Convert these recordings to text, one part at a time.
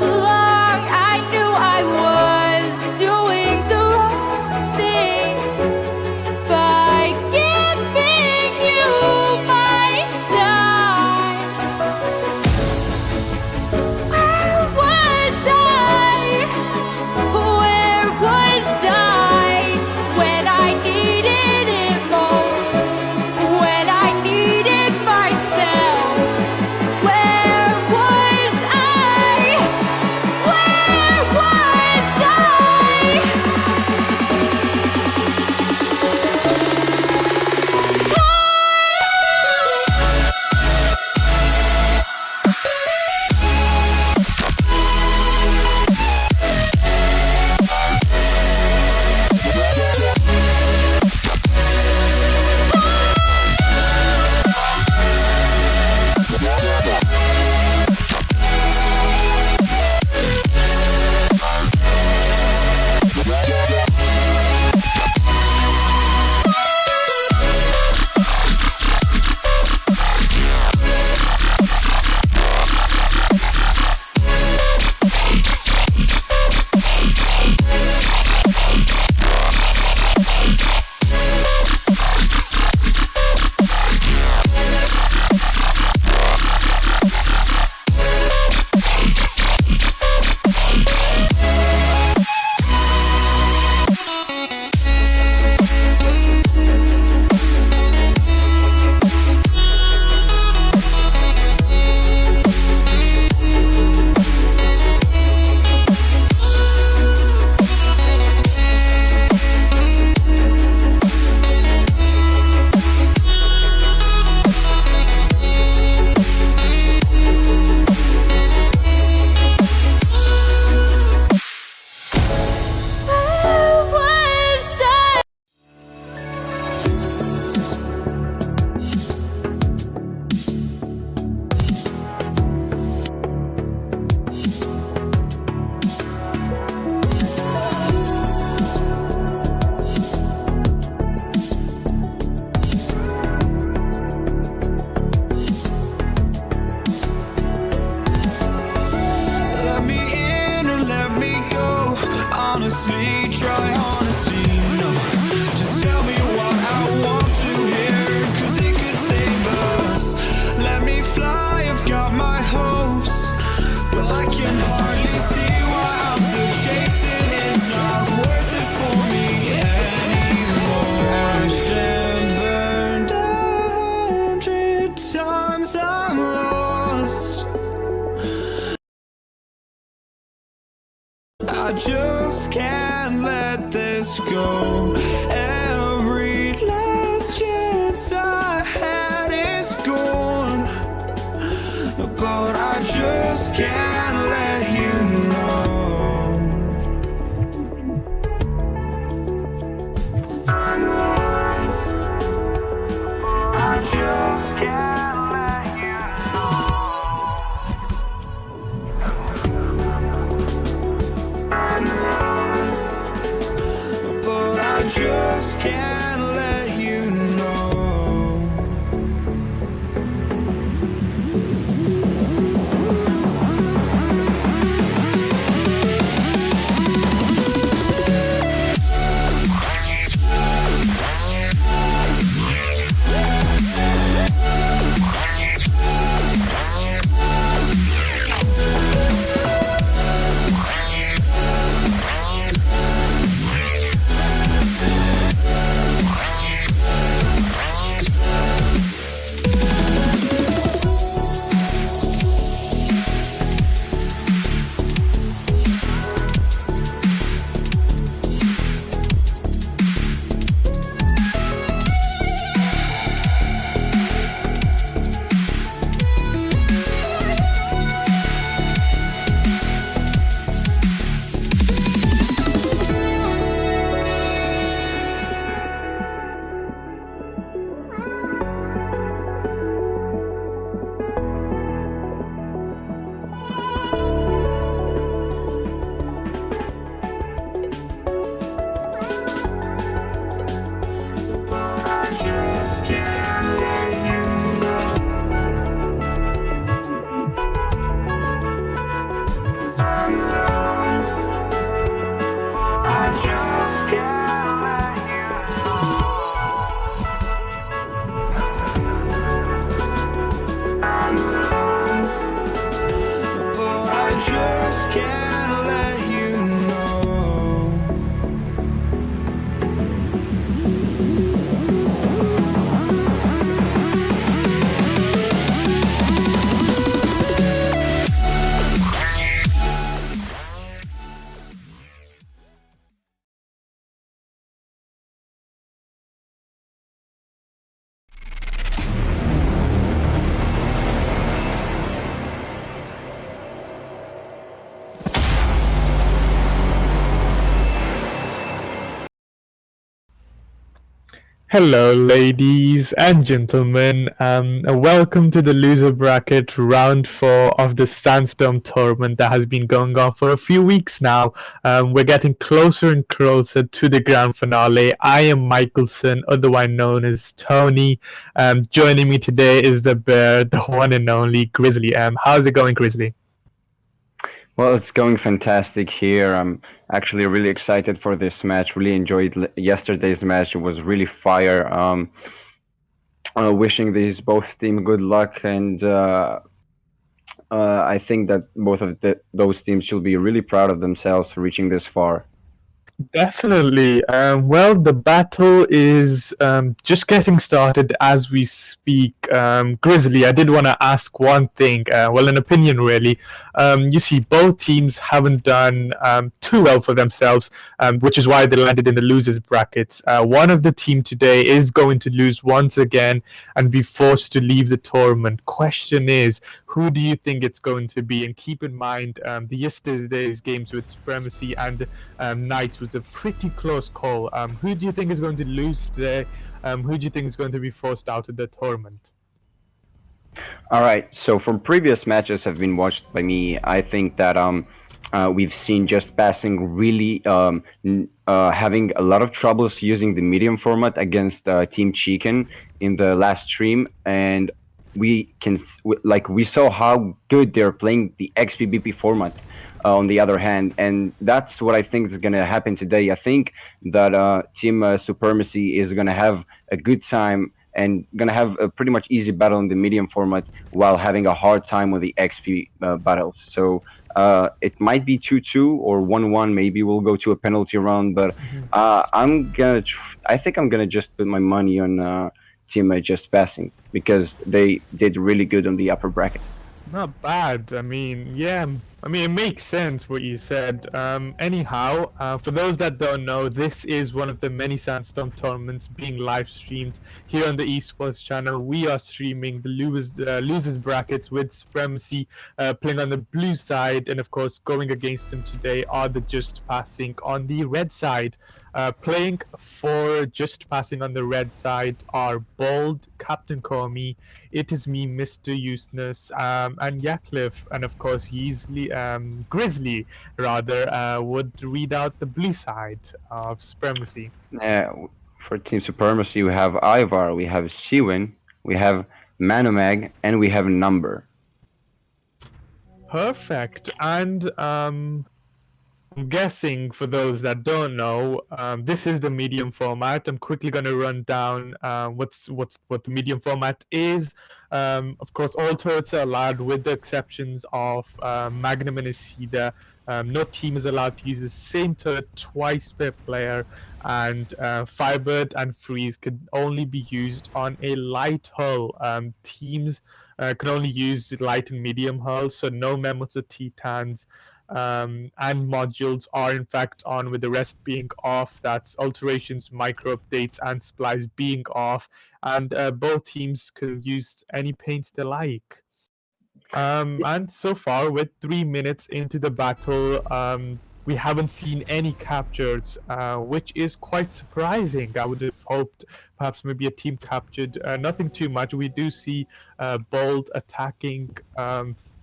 along I knew I was doing the right thing by giving you my time. Where was I? Where was I when I needed it most? When I needed myself? Where was I? Where was honestly, try honesty, no. Just tell me what I want to hear, 'cause it could save us. Let me fly, I've got my hopes, but I can hardly see why I'm still chasing. It's not worth it for me anymore. Crashed and burned 100 times, I'm lost. I just can't let this go. Every last chance I had is gone, but I just can't let you know. I just can't let you know. But I just Oh, I just can't let you know. Hello, ladies and gentlemen, and welcome to the loser bracket round 4 of the SandStorm tournament that has been going on for a few weeks now. We're getting closer and closer to the grand finale. I am Mikaelson, otherwise known as Tony. Joining me today is the bear, the one and only Grizzly. How's it going, Grizzly? Well, it's going fantastic here. I'm actually really excited for this match. Really enjoyed yesterday's match. It was really fire. Wishing these both team good luck, and I think that both of those teams should be really proud of themselves for reaching this far. Definitely. Well, the battle is just getting started as we speak. Grizzly, I did want to ask one thing. Well, an opinion, really. You see, both teams haven't done too well for themselves, which is why they landed in the losers brackets. One of the team today is going to lose once again and be forced to leave the tournament. Question is, who do you think it's going to be? And keep in mind, the yesterday's games with Supremacy and Knights was a pretty close call. Who do you think is going to lose today? Who do you think is going to be forced out of the tournament? All right. So from previous matches have been watched by me, I think that we've seen Just Passing really having a lot of troubles using the medium format against Team Chicken in the last stream, and we saw how good they're playing the XPBP format. On the other hand, and that's what I think is going to happen today. I think that Team Supremacy is going to have a good time and going to have a pretty much easy battle in the medium format while having a hard time with the XP battles. So it might be 2-2 or 1-1. Maybe we'll go to a penalty round, but I think I'm gonna just put my money on Team Just Passing because they did really good on the upper bracket. Not bad. I mean, yeah. I mean, it makes sense what you said. Anyhow, for those that don't know, this is one of the many SandStorm tournaments being live streamed here on the eSports channel. We are streaming the losers brackets with Supremacy playing on the blue side, and of course, going against them today are the Just Passing on the red side. Playing for Just Passing on the red side are Bold, Captain Comey, It Is Me, Mr. Useness, and Yakliff, and of course Grizzly rather would read out the blue side of Supremacy. For Team Supremacy, we have Ivar, we have Siwin, we have Manumag, and we have Number. Perfect. And I'm guessing for those that don't know, this is the medium format. I'm quickly going to run down what the medium format is. Of course, all turrets are allowed with the exceptions of Magnum and Isida. No team is allowed to use the same turret twice per player, and Firebird and Freeze can only be used on a light hull. Teams can only use light and medium hull, so no Memos or Titans. And modules are in fact on, with the rest being off. That's alterations, micro updates, and supplies being off, and both teams can use any paints they like. And so far, with 3 minutes into the battle, we haven't seen any captures, which is quite surprising. I would have hoped perhaps maybe a team captured. Nothing too much. We do see Bold attacking,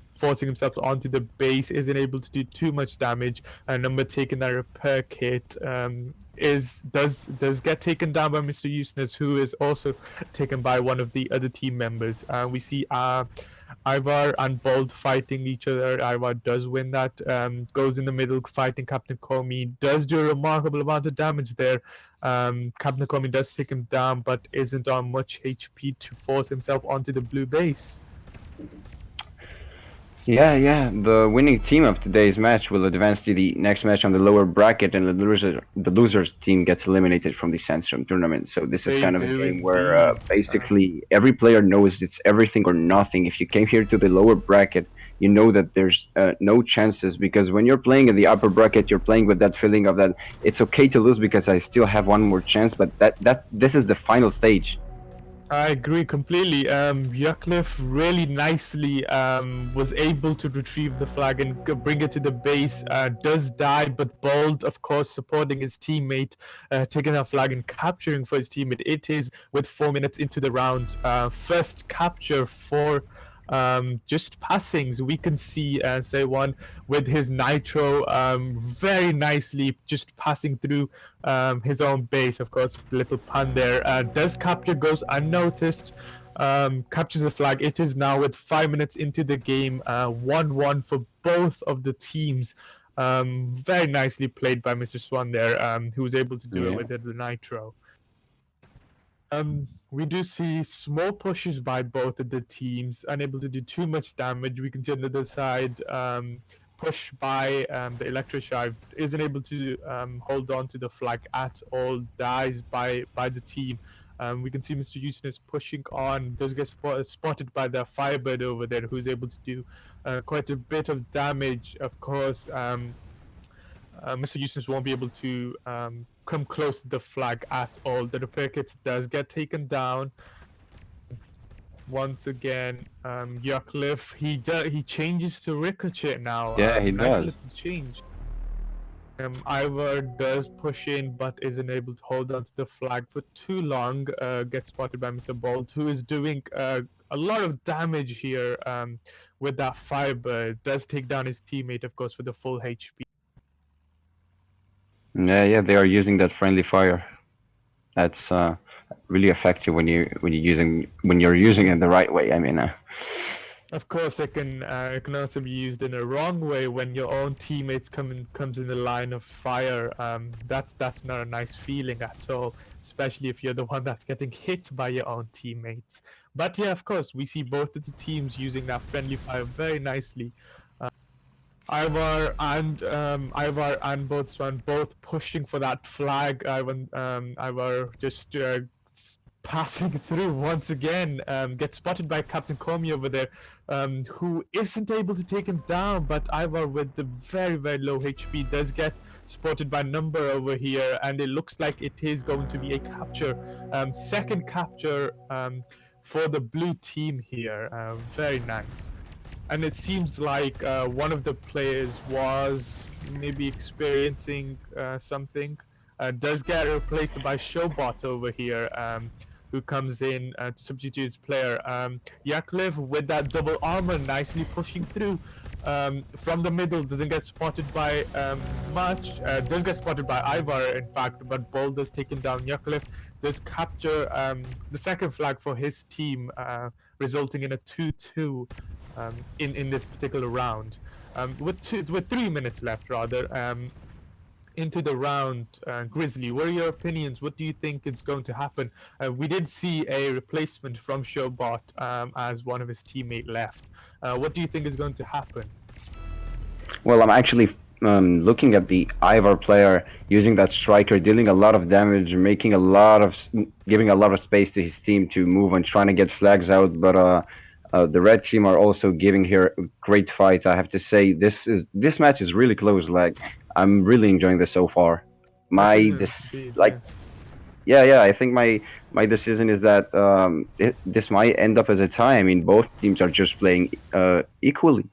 forcing himself onto the base, isn't able to do too much damage. Number taking that repair kit does get taken down by Mr. Useness, who is also taken by one of the other team members. We see Ivar and Bold fighting each other. Ivar does win that, goes in the middle fighting Captain Komi, does do a remarkable amount of damage there. Captain Komi does take him down, but isn't on much HP to force himself onto the blue base. Yeah, yeah. The winning team of today's match will advance to the next match on the lower bracket, and the losers team gets eliminated from the SandStorm tournament. So this is They kind of a do game where indeed. basically every player knows it's everything or nothing. If you came here to the lower bracket, you know that there's no chances, because when you're playing in the upper bracket, you're playing with that feeling of that it's okay to lose because I still have one more chance. But that this is the final stage. I agree completely. Yukliff really nicely was able to retrieve the flag and bring it to the base. Does die, but Bold, of course, supporting his teammate, taking that flag and capturing for his teammate. It is with 4 minutes into the round. First capture for just passings. We can see say one with his nitro very nicely just passing through his own base. Of course, little pun there. Does capture, goes unnoticed, captures the flag. It is now with 5 minutes into the game, 1-1 for both of the teams. Very nicely played by Mr. Swan there, who was able to do it Yeah. with the nitro. We do see small pushes by both of the teams, unable to do too much damage. We can see on the other side, push by the Electroshive, isn't able to hold on to the flag at all, dies by the team. We can see Mr. Houston is pushing on, does get spotted by the Firebird over there, who's able to do quite a bit of damage. Of course, Mr. Eustace won't be able to come close to the flag at all. The repair kit does get taken down. Once again, Yukliff, he changes to Ricochet now. Yeah, he Nice does. little change. Ivor does push in, but isn't able to hold on to the flag for too long. Gets spotted by Mr. Bolt, who is doing a lot of damage here with that Firebird. Does take down his teammate, of course, for the full HP. Yeah, yeah. They are using that friendly fire. That's really effective when you're using it the right way. I mean, Of course, it can also be used in a wrong way when your own teammates comes in the line of fire. That's not a nice feeling at all, especially if you're the one that's getting hit by your own teammates. But yeah, of course, we see both of the teams using that friendly fire very nicely. Ivar and Boatswan both pushing for that flag. Ivar just passing through once again. Gets spotted by Captain Komi over there, who isn't able to take him down. But Ivar, with the very low HP, does get spotted by Number over here, and it looks like it is going to be a capture. Second capture for the blue team here. Very nice. And it seems like one of the players was maybe experiencing something. Does get replaced by Showbot over here, who comes in to substitute his player. Yaklev with that double armor, nicely pushing through from the middle. Doesn't get spotted by much. Does get spotted by Ivar, in fact, but Bold does taken down Yaklev. Does capture the second flag for his team, resulting in a 2-2. In this particular round, with 3 minutes left, rather, into the round. Grizzly, what are your opinions? What do you think is going to happen? We did see a replacement from Showbot as one of his teammate left. What do you think is going to happen? well, I'm actually looking at the Ivar player using that striker, dealing a lot of damage, giving a lot of space to his team to move and trying to get flags out. But the red team are also giving here a great fight. I have to say, this match is really close. Like, I'm really enjoying this so far. Indeed, yes. Yeah, I think my decision is that this might end up as a tie. I mean, both teams are just playing equally.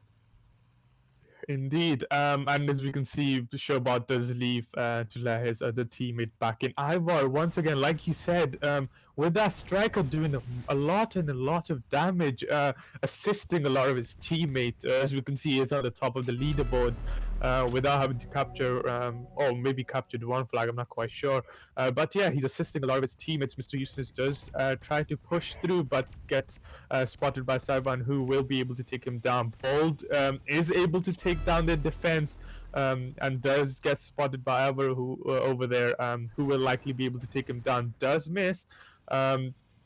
Indeed, and as we can see, Showbot does leave to let his other teammate back in. Ivar, once again, like you said, with that striker doing a lot of damage, assisting a lot of his teammates. As we can see, he's on the top of the leaderboard. without having to capture, or maybe captured one flag. I'm not quite sure. But yeah, he's assisting a lot of his teammates. Mr. Useless does try to push through, but gets spotted by Saiban, who will be able to take him down. Bold is able to take down their defense, and does get spotted by Alvaro, who over there, who will likely be able to take him down. Does miss.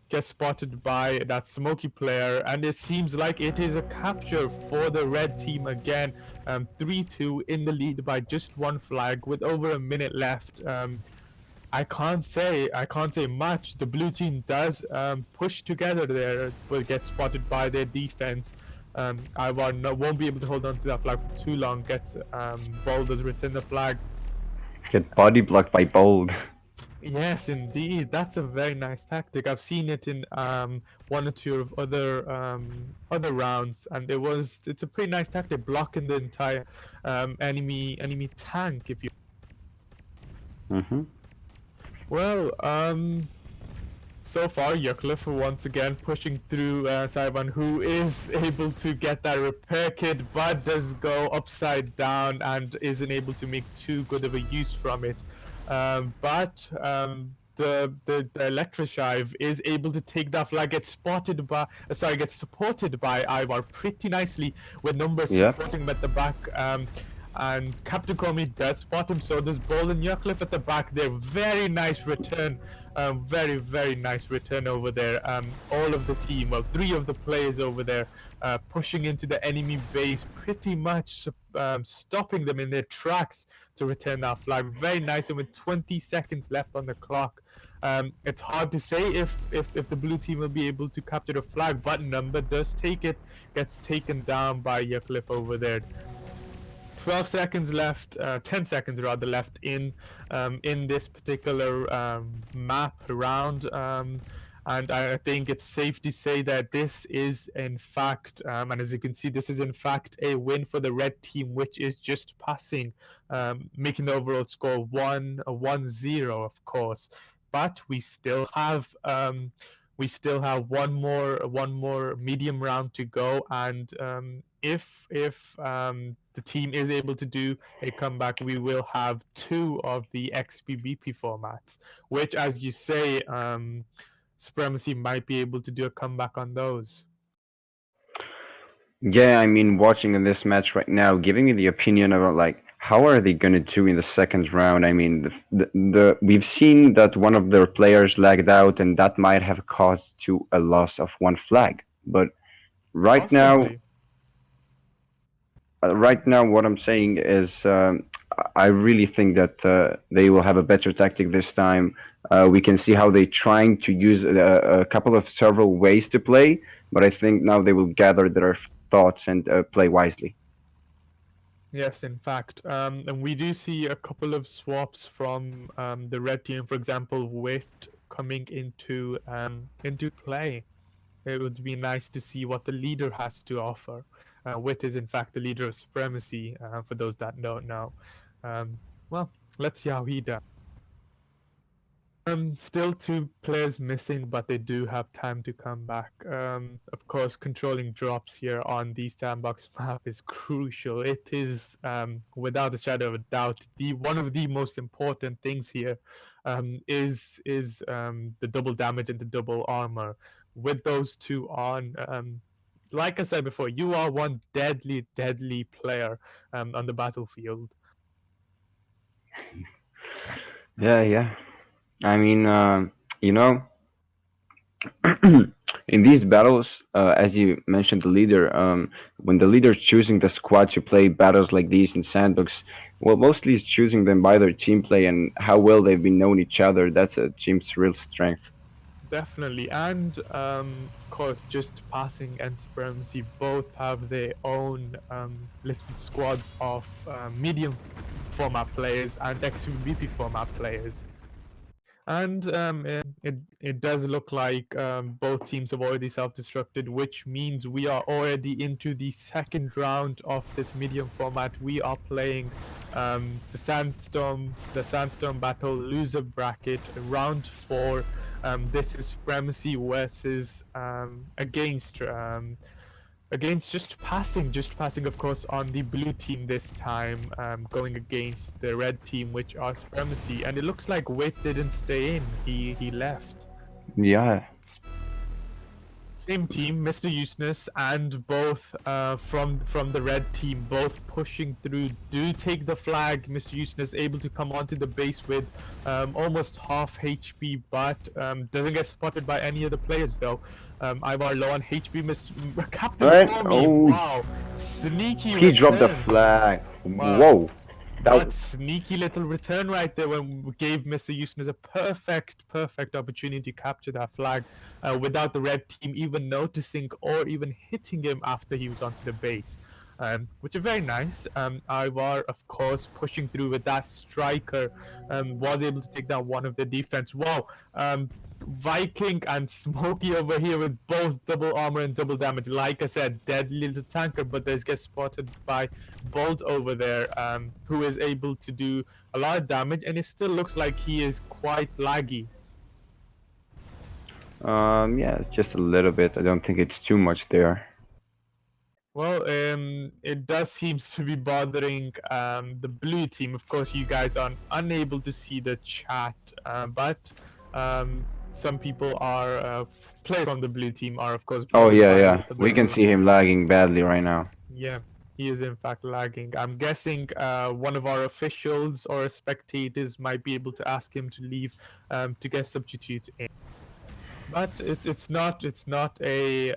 Gets spotted by that smoky player, and it seems like it is a capture for the red team again. 3-2 in the lead by just one flag with over a minute left. I can't say much. The blue team does push together there, but gets spotted by their defense. Ivar won't be able to hold on to that flag for too long. Gets Bold does return the flag. Get body blocked by Bold. Yes, indeed. That's a very nice tactic. I've seen it in one or two of other rounds, and it's a pretty nice tactic, blocking the entire enemy tank. If you Mm-hmm. well, so far Yukliff once again pushing through Saiban, who is able to get that repair kit, but does go upside down and isn't able to make too good of a use from it. But the Electroshive is able to take that flag, gets supported by Ivar pretty nicely with numbers Yep. supporting him at the back. And Captain Komi does spot him, so does Bold and Yukliff at the back there. Very nice return. Very nice return over there. All of the team, well, 3 of the players over there, pushing into the enemy base, pretty much stopping them in their tracks to return that flag. Very nice, and with 20 seconds left on the clock, it's hard to say if the blue team will be able to capture the flag, but Number does take it, gets taken down by Yukliff over there. 12 seconds left, 10 seconds rather left in this particular map round, and I think it's safe to say that this is in fact, and as you can see, this is in fact a win for the red team, which is just passing, making the overall score 1-0, of course. But we still have one more medium round to go, and if the team is able to do a comeback, we will have 2 of the XBBP formats, which, as you say, Supremacy might be able to do a comeback on those. Yeah, I mean, watching in this match right now, giving me the opinion about like how are they gonna do in the second round. I mean, we've seen that one of their players lagged out, and that might have caused to a loss of 1 flag. But right now, Possibly. what I'm saying is, I really think that they will have a better tactic this time. We can see how they're trying to use a couple of several ways to play, but I think now they will gather their thoughts and play wisely. Yes, in fact, and we do see a couple of swaps from the red team. For example, Wit coming into play. It would be nice to see what the leader has to offer. Wit is in fact the leader of Supremacy. For those that don't know, well, let's see how he does. Still 2 players missing, but they do have time to come back. Of course, controlling drops here on the sandbox map is crucial. It is, without a shadow of a doubt, one of the most important things here. Is the double damage and the double armor. With those 2 on, like I said before, you are one deadly player on the battlefield. Yeah. I mean, you know, in these battles, as you mentioned, the leader, when the leader is choosing the squad to play battles like these in Sandbox, well, mostly is choosing them by their team play and how well they've been known each other. That's a team's real strength. Definitely, and of course, just passing and Supremacy both have their own listed squads of medium format players and XVP format players. And it does look like both teams have already self-destructed, which means we are already into the second round of this medium format. We are playing the SandStorm battle loser bracket, round 4. This is Supremacy versus against against just passing, of course, on the blue team this time, going against the red team, which are Supremacy. And it looks like Wit didn't stay in. He left. Yeah. Same team, Mr. Useless, and both from the red team, both pushing through. Do take the flag. Mr. Useless able to come onto the base with almost half HP, but doesn't get spotted by any of the players though. Ivar low on HP. Captain Right? Cormy, Oh, wow, sneaky he dropped the return. flag. Wow. Whoa. That sneaky little return right there when we gave Mr. Houston a perfect opportunity to capture that flag without the red team even noticing or even hitting him after he was onto the base. Which is very nice. Ivar, of course, pushing through with that striker, was able to take down one of the defense. Wow. Viking and Smokey over here with both double armor and double damage. Like I said, deadly little tanker, but they get spotted by Bolt over there, who is able to do a lot of damage, and it still looks like he is quite laggy. Yeah, it's just a little bit. I don't think it's too much there. Well, it does seem to be bothering the blue team. Of course, you guys are unable to see the chat, but some people are players from the blue team are, of course. Oh yeah, by a yeah. little We bit can too. see him lagging badly right now. Yeah, he is in fact lagging. I'm guessing one of our officials or spectators might be able to ask him to leave to get substitutes in. But it's not a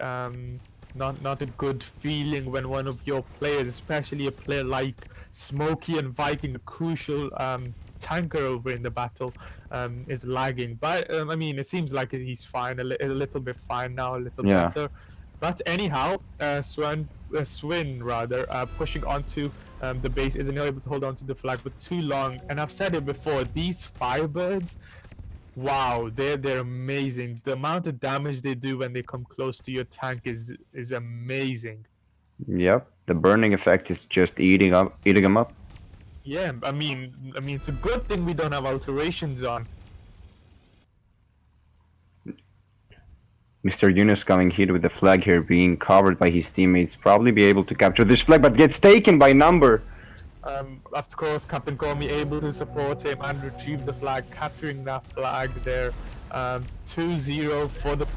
not a good feeling when one of your players, especially a player like Smokey and Viking, a crucial tanker over in the battle, is lagging. But I mean, it seems like he's fine, a little bit fine now, a little Yeah. better. But anyhow, Swin rather, pushing onto the base, isn't able to hold on to the flag for too long. And I've said it before, these Firebirds, wow, they're amazing. The amount of damage they do when they come close to your tank is amazing. Yep. The burning effect is just eating him up. Yeah, I mean, it's a good thing we don't have alterations on. Mr. Yunus coming here with the flag here, being covered by his teammates, probably be able to capture this flag, but gets taken by number. Of course, Captain Comey able to support him and retrieve the flag, capturing that flag there. 2-0 for the...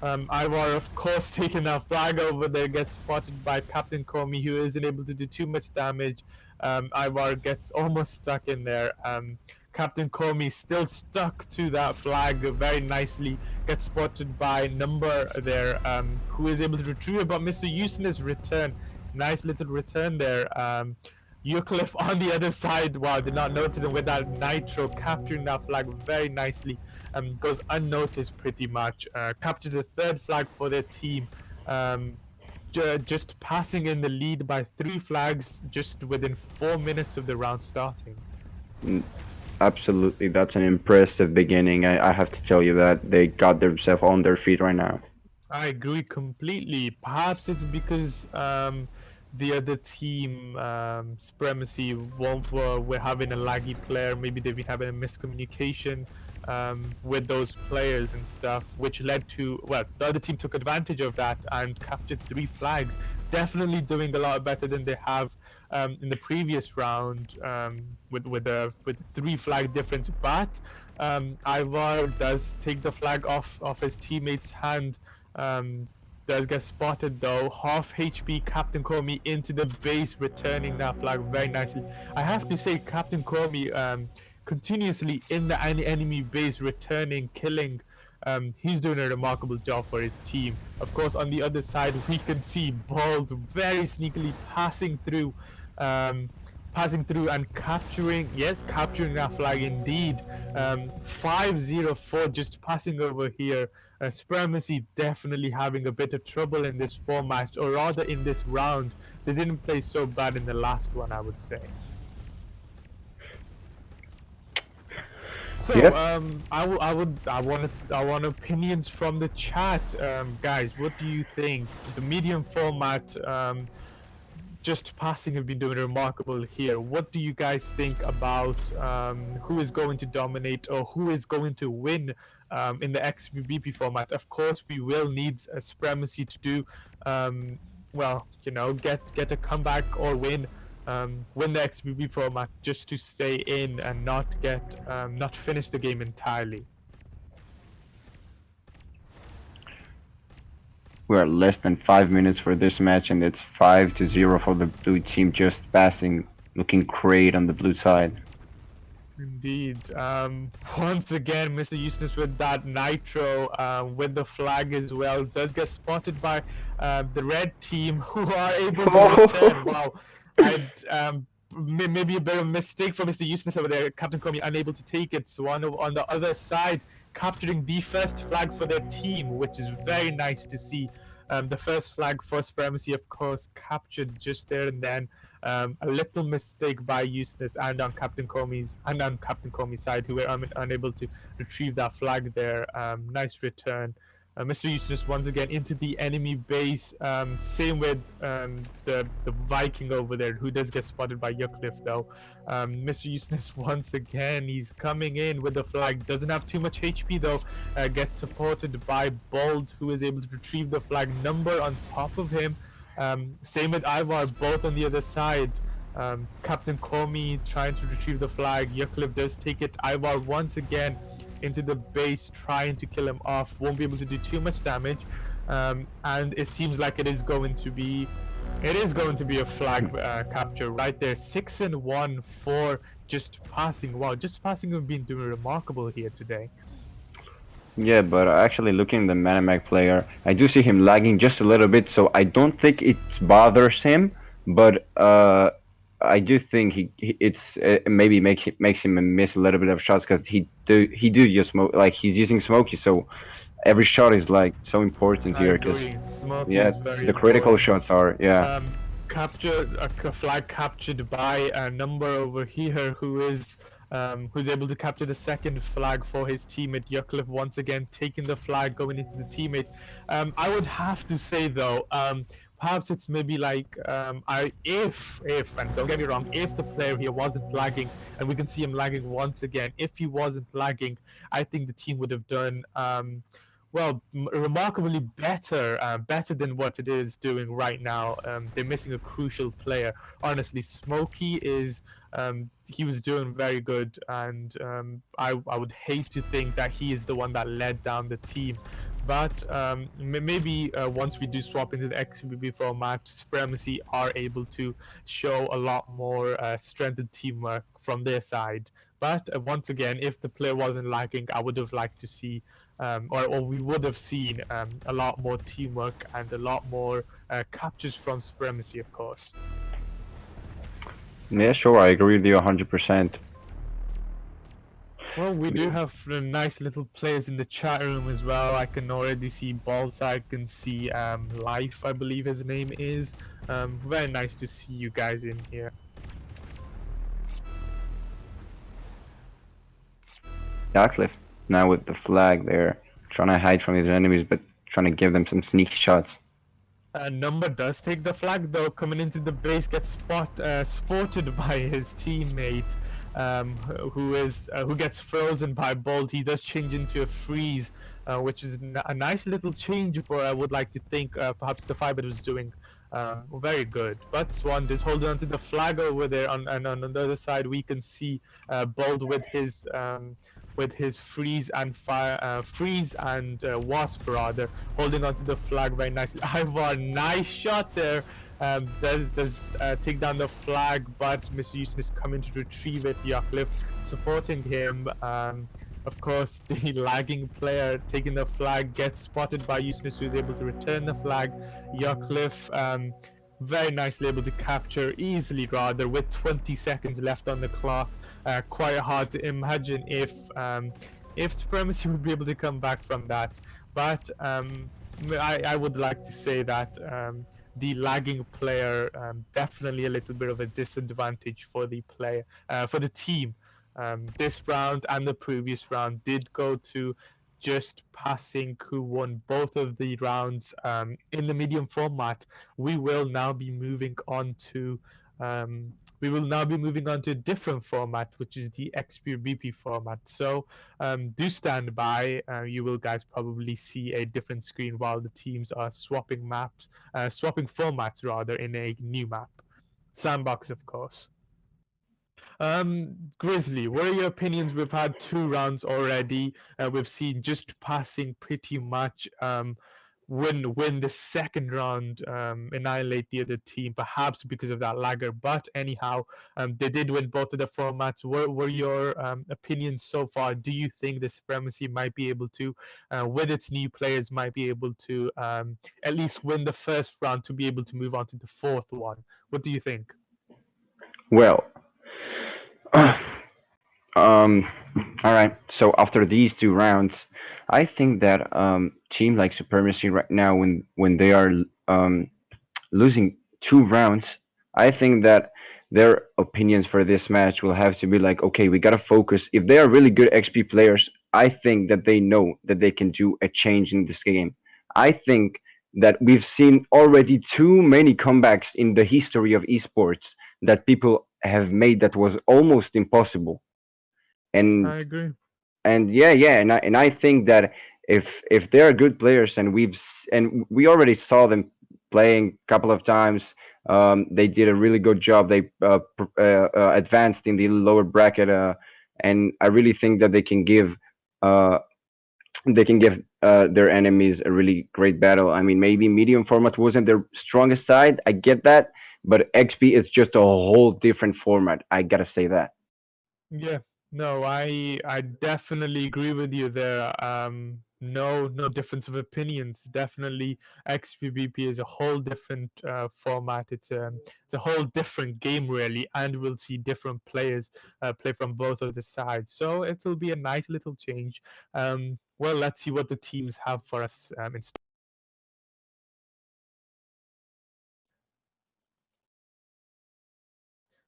Ivar, of course, taking that flag over there, gets spotted by Captain Comey, who isn't able to do too much damage. Ivar gets almost stuck in there. Captain Comey still stuck to that flag very nicely, gets spotted by Number there, who is able to retrieve it, but Mr. Useless return. Nice little return there. Eucliffe on the other side, wow, did not notice him with that Nitro, capturing that flag very nicely. Goes unnoticed pretty much. Captures a third flag for their team. Just passing in the lead by 3 flags just within 4 minutes of the round starting. Absolutely, that's an impressive beginning. I have to tell you that they got themselves on their feet right now. I agree completely. Perhaps it's because the other team, Supremacy, were having a laggy player. Maybe they've been having a miscommunication with those players and stuff, which led to, well, the other team took advantage of that and captured 3 flags. Definitely doing a lot better than they have in the previous round with a 3 flag difference. But Ivar does take the flag off his teammate's hand. Does get spotted though. Half HP Captain Comey into the base, returning that flag very nicely. I have to say, Captain Comey continuously in the enemy base, returning, killing. He's doing a remarkable job for his team. Of course, on the other side, we can see Bold very sneakily passing through and capturing, yes, capturing that flag indeed. 5-0 just passing over here. Supremacy definitely having a bit of trouble in this format, or rather in this round. They didn't play so bad in the last one, I would say. So, Yep. I want opinions from the chat, guys. What do you think? The medium format, just passing have been doing remarkable here. What do you guys think about who is going to dominate or who is going to win in the XBBP format? Of course, we will need a Supremacy to do, well, you know, get a comeback or win the XBB format just to stay in and not finish the game entirely. We're less than 5 minutes for this match, and it's 5-0 for the blue team. Just passing, looking great on the blue side. Indeed. Once again, Mr. Useless with that nitro, with the flag as well, does get spotted by the red team, who are able to return. Wow, I'd maybe a bit of a mistake for Mr. Useless over there. Captain Komi unable to take it. So on the other side, capturing the first flag for their team, which is very nice to see. The first flag for Supremacy, of course, captured just there and then. A little mistake by Useless and on Captain Komi's side, who were unable to retrieve that flag there. Nice return. Mr. Useless once again into the enemy base. Same with the Viking over there, who does get spotted by Yucliffe though. Mr. Useless once again, he's coming in with the flag. Doesn't have too much HP though. Gets supported by Bold, who is able to retrieve the flag. Number on top of him. Same with Ivar, both on the other side. Captain Komi trying to retrieve the flag. Yucliffe does take it. Ivar once again into the base, trying to kill him off. Won't be able to do too much damage. And it seems like it is going to be a flag capture right there. 6-1 for just passing. Wow, just passing have been doing remarkable here today. Yeah, but actually looking at the Manamag player, I do see him lagging just a little bit, so I don't think it bothers him, but I do think it's maybe makes him miss a little bit of shots, because he do use smoke, like he's using Smokey, so every shot is like so important I here, because agree. Smokey yeah, is very the critical important. shots are Captured a flag captured by a number over here, who's able to capture the second flag for his teammate. Yucliffe once again taking the flag, going into the teammate. I would have to say though, perhaps it's maybe like if and don't get me wrong, if the player here wasn't lagging, and we can see him lagging once again, if he wasn't lagging, I think the team would have done well, remarkably better than what it is doing right now. They're missing a crucial player. Honestly, Smokey is he was doing very good, and I would hate to think that he is the one that led down the team. But maybe once we do swap into the XBB format, Supremacy are able to show a lot more strength and teamwork from their side. But once again, if the player wasn't lagging, I would have liked to see, or we would have seen a lot more teamwork and a lot more captures from Supremacy, of course. yeah, sure, I agree with you 100%. Well, we do have nice little players in the chat room as well. I can already see Balls. I can see Life, I believe his name is. Very nice to see you guys in here. Yucliffe now with the flag there, trying to hide from his enemies, but trying to give them some sneaky shots. Number does take the flag though, coming into the base, gets spotted by his teammate, who gets frozen by Bolt. He does change into a freeze, which is a nice little change, but I would like to think perhaps the Fiber was doing very good. But Swan is holding onto the flag over there, and on the other side we can see Bold with his freeze and wasp rather, holding onto the flag very nicely. Ivar, nice shot there. Does take down the flag, but Mr. Houston is coming to retrieve it. Yucliffe supporting him. Of course, the lagging player taking the flag gets spotted by Houston, who is able to return the flag. Yucliffe very nicely able to capture easily, rather, with 20 seconds left on the clock. Quite hard to imagine if Supremacy would be able to come back from that. But I would like to say that the lagging player definitely a little bit of a disadvantage for the team. This round and the previous round did go to just passing, who won both of the rounds in the medium format, we will now be moving on to a different format, which is the XPVP format. So do stand by. You will guys probably see a different screen while the teams are swapping formats rather, in a new map. Sandbox, of course. Grizzly, what are your opinions? We've had 2 rounds already. We've seen just passing pretty much win the second round, annihilate the other team, perhaps because of that lagger. But anyhow, they did win both of the formats. What were your opinions so far? Do you think the Supremacy might be able to, with its new players, might be able to at least win the first round to be able to move on to the fourth one? What do you think? Well, Um, all right. So after these 2 rounds, I think that team like Supremacy right now, when they are um, losing 2 rounds, I think that their opinions for this match will have to be like, okay, we gotta focus. If they are really good XP players, I think that they know that they can do a change in this game. I think that we've seen already too many comebacks in the history of esports that people have made that was almost impossible. I and agree. and yeah, and I think that if they're good players, and we already saw them playing a couple of times. They did a really good job. They advanced in the lower bracket, and I really think that uh, their enemies a really great battle. I mean, maybe medium format wasn't their strongest side. I get that, but XP is just a whole different format. I gotta say that. Yeah, no, I definitely agree with you there. No difference of opinions. Definitely, XPBP is a whole different format. It's a whole different game really, and we'll see different players play from both of the sides. So it'll be a nice little change. Well, let's see what the teams have for us in.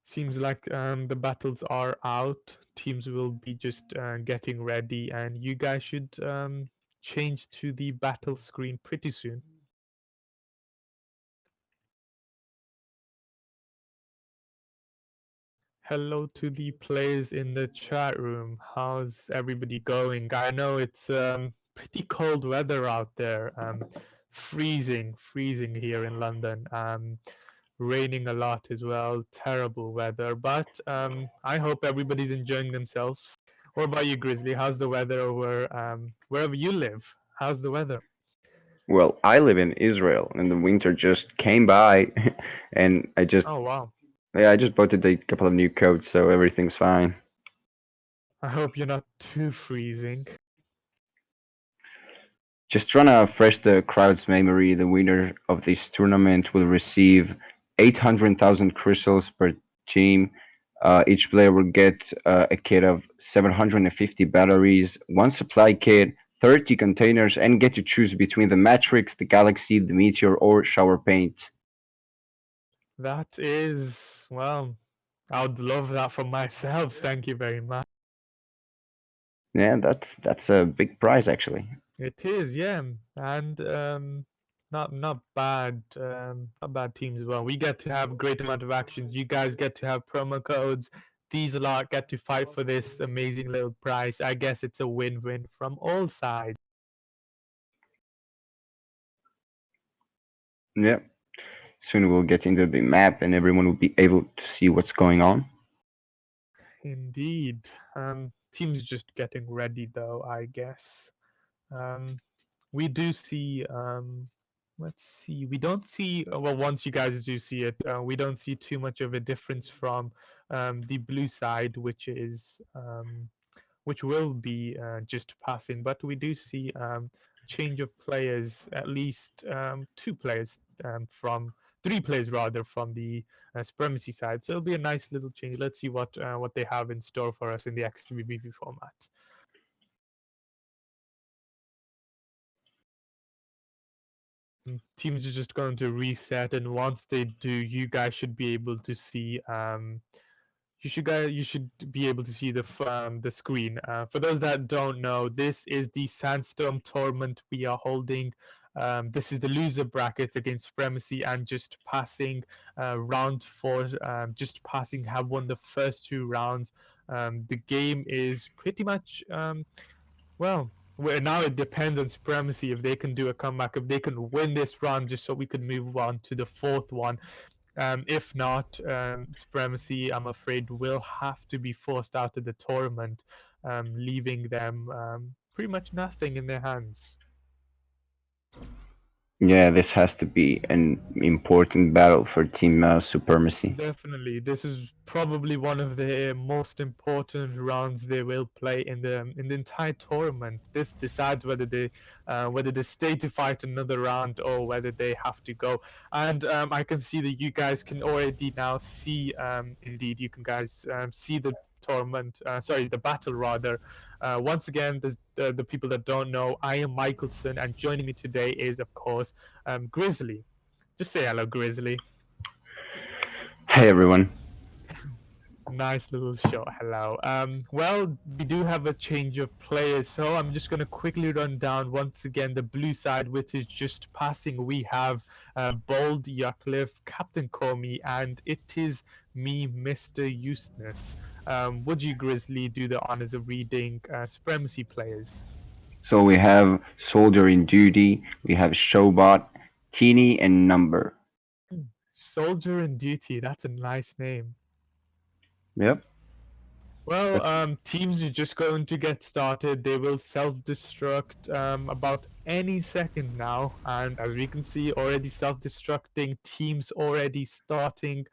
Seems like the battles are out. Teams will be just getting ready, and you guys should change to the battle screen pretty soon. Hello to the players in the chat room. How's everybody going? I know it's pretty cold weather out there. Freezing here in London. Raining a lot as well. Terrible weather, but I hope everybody's enjoying themselves. What about you, Grizzly? How's the weather over wherever you live? How's the weather? Well, I live in Israel, and the winter just came by, and Oh wow. I just bought a couple of new coats, so everything's fine. I hope you're not too freezing. Just trying to refresh the crowd's memory. The winner of this tournament will receive 800,000 crystals per team. Each player will get a kit of 750 batteries, one supply kit, 30 containers, and get to choose between the Matrix, the Galaxy, the Meteor, or Shower Paint. That is, well, I would love that for myself. Thank you very much. Yeah, that's a big prize actually. It is, yeah, and not bad teams as well. We get to have a great amount of actions. You guys get to have promo codes. These lot get to fight for this amazing little prize. I guess it's a win-win from all sides. Yeah. Soon we'll get into the map and everyone will be able to see what's going on. Indeed. Teams just getting ready though, I guess. Um, we do see let's see, we don't see well, once you guys do see it, we don't see too much of a difference from the blue side, which will be just passing, but we do see change of players, at least 2 players from 3 players rather from the Supremacy side. So it'll be a nice little change. Let's see what they have in store for us in the XBBV format. Teams are just going to reset, and once they do, you guys should be able to see you should be able to see the screen. For those that don't know, this is the SandStorm tournament we are holding. This is the loser bracket against Supremacy and Just Passing. Round 4, Just Passing have won the first 2 rounds. The game is pretty much well. Now it depends on Supremacy if they can do a comeback, if they can win this round, just so we can move on to the 4th one. If not, Supremacy, I'm afraid, will have to be forced out of the tournament, leaving them pretty much nothing in their hands. Yeah, this has to be an important battle for Team Supremacy. Definitely, this is probably one of the most important rounds they will play in the entire tournament. This decides whether they stay to fight another round or whether they have to go. And I can see that you guys can already now see. Indeed, you can guys see the tournament. Sorry, the battle rather. Once again, the people that don't know, I am Mikaelson, and joining me today is, of course, GriZzly. Just say hello, GriZzly. Hey everyone. Nice little shot. Hello. Well, we do have a change of players, so I'm just going to quickly run down once again the blue side, which is Just Passing. We have Bold, Yukliff, Captain Comey, and it is me, Mr. Useness. Would you, GriZzly, do the honors of reading Supremacy players? So we have Soldier in Duty, we have Showbot, Teeny, and Number. Soldier in Duty. That's a nice name. Yep. Well, teams are just going to get started. They will self-destruct about any second now, and as we can see, already self-destructing. Teams already starting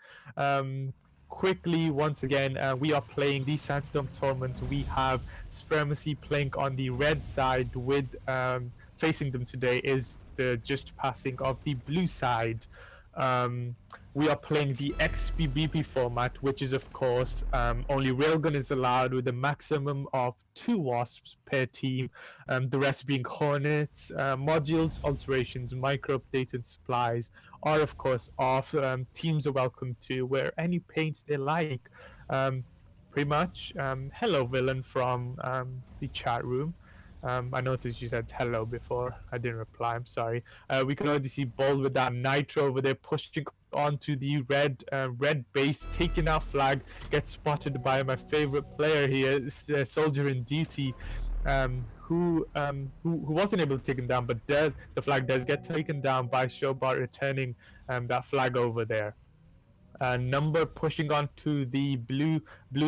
quickly. Once again, we are playing the SandStorm tournament. We have Supremacy playing on the red side. With facing them today is the Just Passing of the blue side. We are playing the XBBP format, which is, of course, only railgun is allowed with a maximum of 2 wasps per team, the rest being hornets. Modules, alterations, micro updated supplies are, of course, off. Teams are welcome to wear any paints they like. Pretty much. Hello, villain from the chat room. I noticed you said hello before. I didn't reply. I'm sorry. We can already see Bold with that nitro over there pushing onto the red base, taking out flag. Gets spotted by my favorite player here, Soldier in Duty, who wasn't able to take him down, but the flag does get taken down by Showbot returning that flag over there. Number pushing on to the blue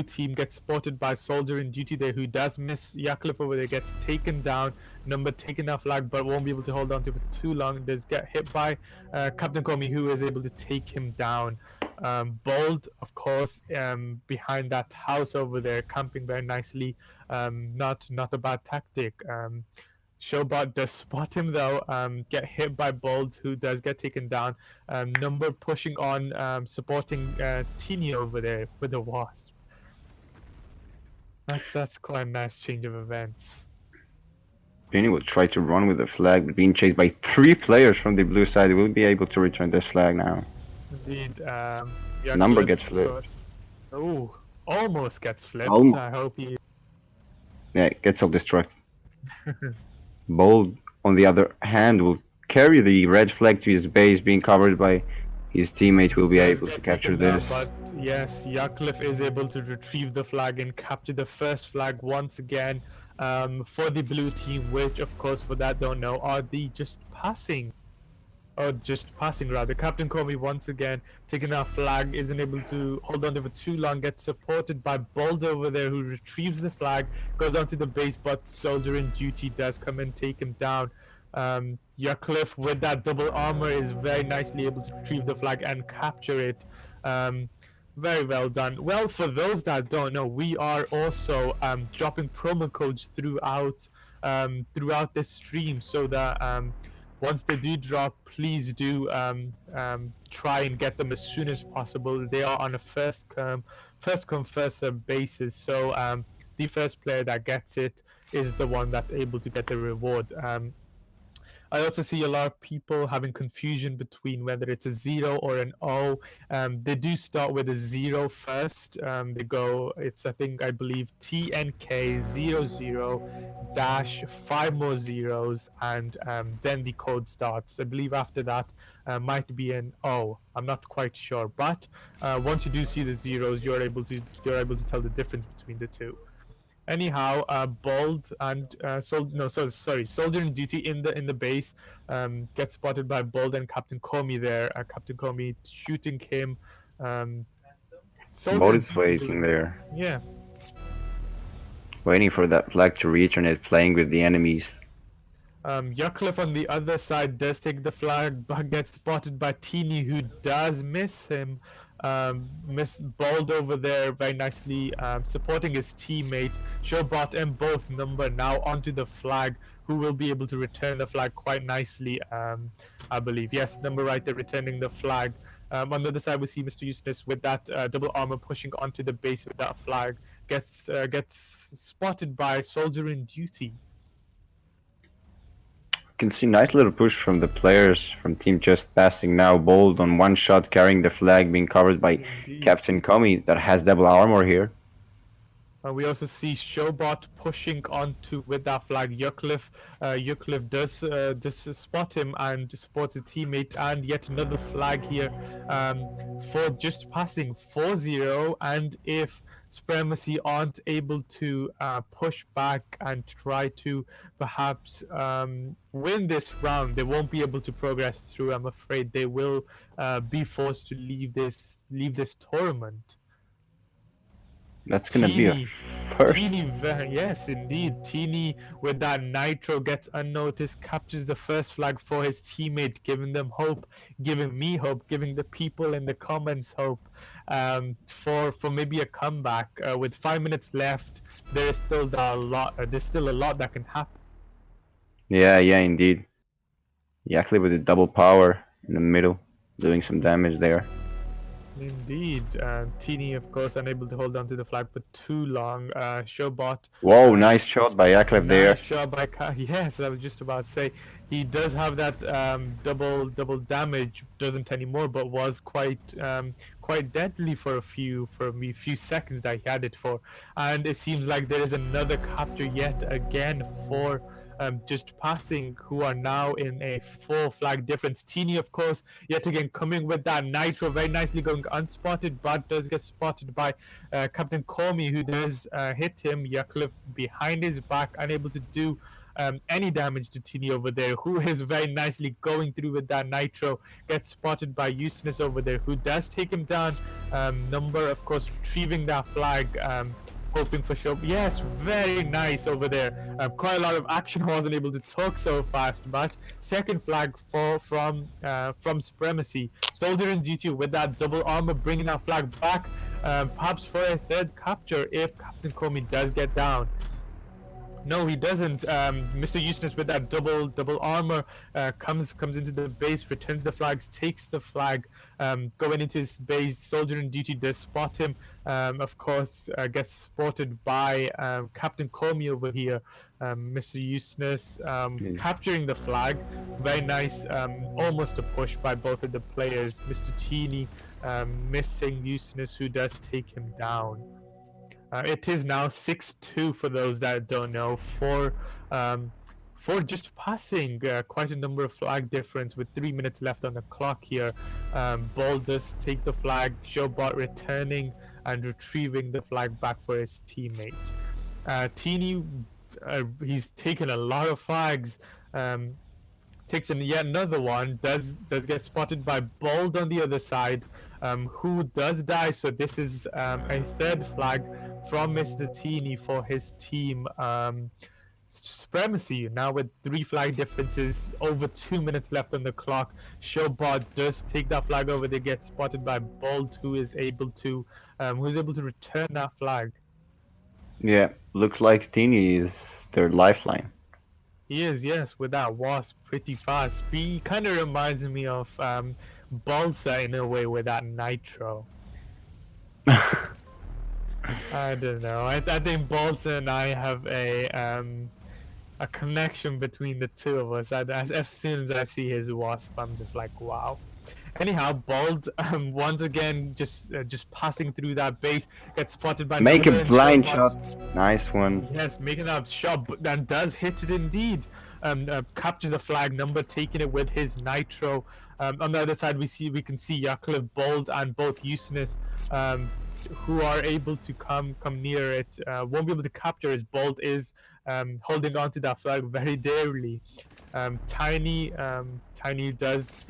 team, gets spotted by Soldier in Duty there, who does miss Yukliff over there, gets taken down. Number taking that flag, but won't be able to hold on to it for too long. Does get hit by Captain Comey, who is able to take him down. Bold, of course, behind that house over there, camping very nicely. Not a bad tactic. Showbot does spot him though, get hit by Bold, who does get taken down. Number pushing on, supporting Teeny over there with a wasp. That's quite a nice change of events. Teeny will try to run with the flag, but being chased by 3 players from the blue side, will be able to return this flag now. Indeed. Number gets flipped. Oh, almost gets flipped. I hope he. Yeah, gets self-destruct. Bold, on the other hand, will carry the red flag to his base, being covered by his teammate. Will be able to capture this. But yes, Yukliff is able to retrieve the flag and capture the first flag once again for the blue team, which, of course, for that don't know, are the Just Passing. Or Just Passing rather. Captain Comey once again taking our flag, isn't able to hold on to it for too long, gets supported by Bold over there, who retrieves the flag, goes onto the base, but Soldier in Duty does come and take him down. Yukliff with that double armor is very nicely able to retrieve the flag and capture it. Very well done. Well, for those that don't know, we are also dropping promo codes throughout this stream, so that once they do drop, please do try and get them as soon as possible. They are on a first come first serve basis, so the first player that gets it is the one that's able to get the reward. I also see a lot of people having confusion between whether it's a 0 or an O. They do start with a 0 first. They go, it's I believe TNK00 dash 5 more zeros, and then the code starts. I believe after that might be an O. I'm not quite sure, but once you do see the zeros, you're able to tell the difference between the two. Anyhow, Bold and Soldier in Duty in the base gets spotted by Bold and Captain Comey there. Captain Comey shooting him. Um, Soldier Boat in is waiting there, yeah. waiting for that flag to reach and it's playing with the enemies. Yukliff on the other side does take the flag, but gets spotted by Teeny, who does miss him. Miss Bold over there very nicely, supporting his teammate. Showbot and both number now onto the flag, who will be able to return the flag quite nicely, I believe. Yes, number right there, returning the flag. On the other side, we see Mr. Useless with that double armor pushing onto the base with that flag. Gets spotted by Soldier in Duty. Can see nice little push from the players from Team Just Passing now. Bold on one shot carrying the flag, being covered by Indeed. Captain Comey that has double armor here. We also see Showbot pushing onto with that flag Yukliff. Yukliff does spot him and supports a teammate, and yet another flag here for Just Passing 4-0. And if Supremacy aren't able to push back and try to perhaps win this round, they won't be able to progress through. I'm afraid they will be forced to leave this tournament. That's gonna be a first. Yes, indeed. Teeny with that nitro gets unnoticed, captures the first flag for his teammate, giving them hope, giving me hope, giving the people in the comments hope for maybe a comeback. With 5 minutes left, there's still a lot that can happen. Yeah, indeed. Yakli with the double power in the middle, doing some damage there. Indeed. Teeny, of course, unable to hold on to the flag for too long. Showbot. Whoa, nice shot by Yaklev there. Nice shot by Yes, I was just about to say he does have that double damage. Doesn't anymore, but was quite deadly for a few seconds that he had it for. And it seems like there is another capture yet again for Just Passing, who are now in a 4 flag difference. Teeny, of course, yet again coming with that nitro, very nicely going unspotted, but does get spotted by Captain Comey, who does hit him. Yukliff behind his back, unable to do any damage to Teeny over there, who is very nicely going through with that nitro. Gets spotted by Useless over there, who does take him down. Number, of course, retrieving that flag. Hoping for show. Yes, very nice over there. Quite a lot of action. I wasn't able to talk so fast, but second flag from Supremacy. Soldier in Duty with that double armor, bringing that flag back, perhaps for a third capture if Captain Comey does get down. No, he doesn't. Mr. Useless with that double armor comes into the base, returns the flags, takes the flag, going into his base. Soldier in Duty does spot him. Of course, gets spotted by Captain Comey over here. Mr. Useless capturing the flag. Very nice. Almost a push by both of the players. Mr. Teeny missing Useless, who does take him down. It is now 6-2 for those that don't know. For Just Passing, quite a number of flag difference with 3 minutes left on the clock here. Ball does take the flag. Showbot returning and retrieving the flag back for his teammate. Teeny, he's taken a lot of flags. Takes in yet another one, does get spotted by Bold on the other side, who does die. So this is a third flag from Mr. Teeny for his team. Supremacy now with 3 flag differences, over 2 minutes left on the clock. Showbot does take that flag over. They get spotted by Bold, who is able to return that flag. Yeah, looks like Teeny is their lifeline. He is, yes, with that wasp pretty fast. He kind of reminds me of Balsa in a way with that nitro. I don't know. I think Balsa and I have a a connection between the two of us. As soon as I see his wasp, I'm just like, wow. Anyhow, Bold once again just passing through that base, gets spotted by Make a Number and blind shot. Showbot. Nice one. Yes, making that shot, and does hit it indeed. Captures the flag. Number taking it with his nitro. On the other side, we can see Yaklev, Bold, and both Useless, who are able to come near it. Won't be able to capture as Bold is holding on to that flag very dearly. Tiny does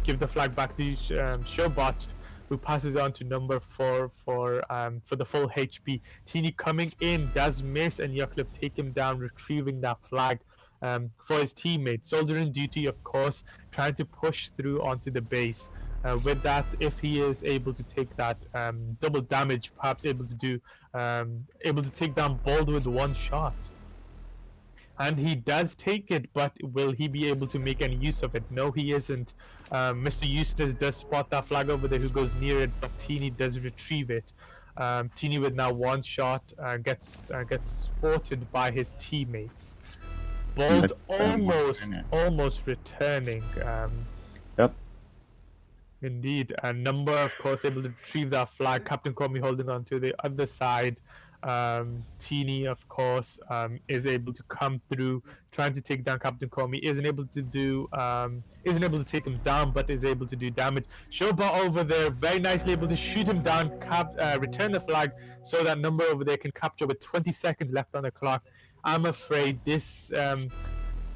give the flag back to Showbot, who passes on to Number for the full HP. Teeny coming in does miss, and Yuclip take him down, retrieving that flag for his teammate. Soldier in duty, of course, trying to push through onto the base. With that, if he is able to take that double damage, perhaps able to take down Bold with one shot. And he does take it, but will he be able to make any use of it? No, he isn't. Mr. Useless does spot that flag over there, who goes near it, but Teeny does retrieve it. Teeny with now one shot gets spotted by his teammates. Bolt almost returning. Yep. Indeed, a Number, of course, able to retrieve that flag. Captain Comey holding on to the other side. Teeny, of course, is able to come through, trying to take down Captain Comey. Isn't able to take him down, but is able to do damage. Showbot over there, very nicely able to shoot him down, return the flag, so that Number over there can capture with 20 seconds left on the clock. I'm afraid this.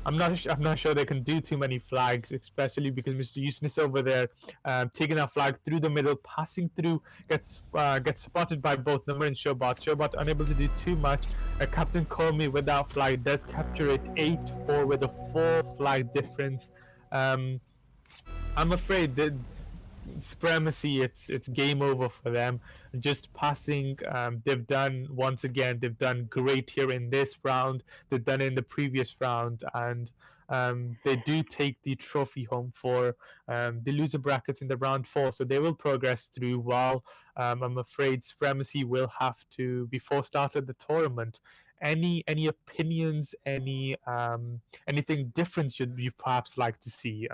I'm not sure they can do too many flags, especially because Mr. Useless over there, taking that flag through the middle, passing through, gets spotted by both Number and Showbot. Showbot unable to do too much. Captain Comey with that flag does capture it 8-4 with a 4 flag difference. I'm afraid that Supremacy, it's game over for them. Just passing, they've done great here in this round. They've done it in the previous round, and they do take the trophy home for the loser brackets in the round 4, so they will progress through. While I'm afraid Supremacy will have to be forced out of the tournament. Any opinions? Anything different should you perhaps like to see?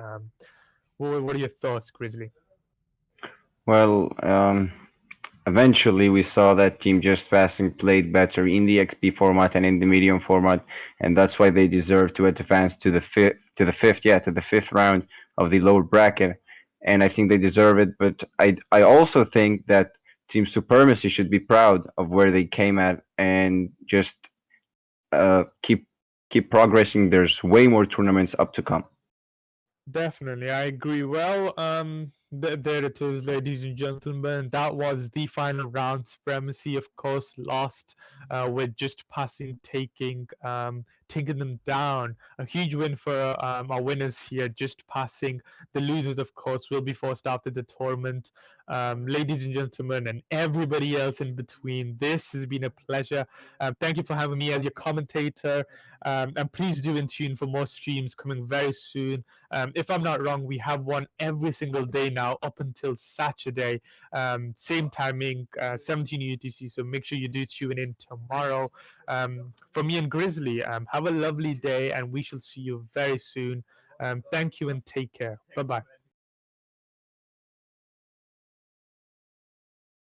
What are your thoughts, Grizzly? Well, eventually we saw that Team Just Passing played better in the XP format and in the medium format, and that's why they deserve to advance to the fifth round of the lower bracket. And I think they deserve it. But I also think that Team Supremacy should be proud of where they came at and just keep progressing. There's way more tournaments up to come. Definitely, I agree. Well, there it is, ladies and gentlemen. That was the final round. Supremacy, of course, lost with Just Passing taking them down. A huge win for our winners here, Just Passing. The losers, of course, will be forced out of the tournament. Ladies and gentlemen, and everybody else in between, this has been a pleasure. Thank you for having me as your commentator. And please do in tune for more streams coming very soon. If I'm not wrong, we have one every single day now up until Saturday. Same timing, 17 UTC. So make sure you do tune in tomorrow. For me and Grizzly, have a lovely day, and we shall see you very soon. Thank you and take care. Bye bye.